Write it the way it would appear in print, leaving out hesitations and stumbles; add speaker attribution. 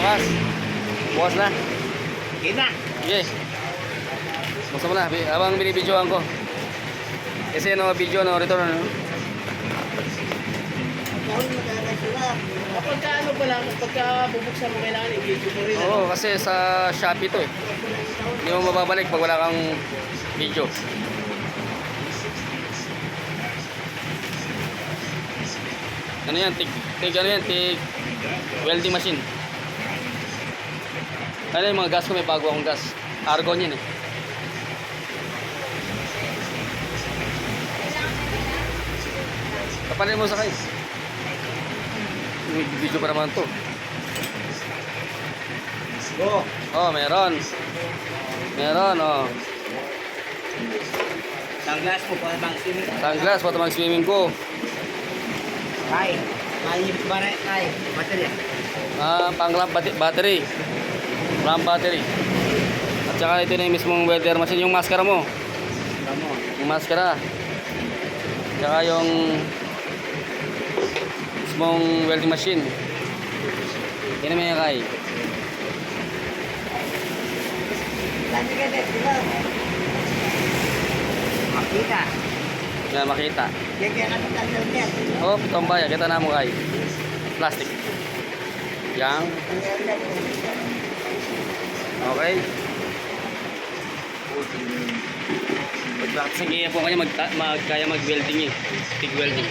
Speaker 1: Bukas. Bukas na.
Speaker 2: Kita.
Speaker 1: Sige. Buksan mo na. Habang binibidyoan ko. Kasi video, return.
Speaker 2: Pagka ano pa lang, pagka bubuksan mo kailangan i-video mo rin.
Speaker 1: Oo, kasi sa Shopee to eh. Hindi mo mababalik pag wala kang video. Ano yan? Tig welding machine. Ano yung mga gas ko? May bago akong gas. Argon yun eh. Kapalin mo sa kayo. May video pa naman to.
Speaker 2: Go.
Speaker 1: Oh, meron. Meron, oh.
Speaker 2: Sunglass mo para bang swimming.
Speaker 1: Sunglass, pati mag-swimming ko.
Speaker 2: Kay. May bare kay. Baterya.
Speaker 1: Pang-lamp battery. Lamp battery. At saka ito na yung mismong welder machine. Yung maskara mo.
Speaker 2: Tamo.
Speaker 1: Yung maskara. Saka yung mismong welding machine. Yan na may kay.
Speaker 2: Makita.
Speaker 1: Yan makita.
Speaker 2: Kaya ka tatalo niya.
Speaker 1: Oh, itong baya. Kita na mo kay. Plastic. Yang. Okay. Pag-practice ng kaya po kanya kaya mag-welding eh. TIG welding.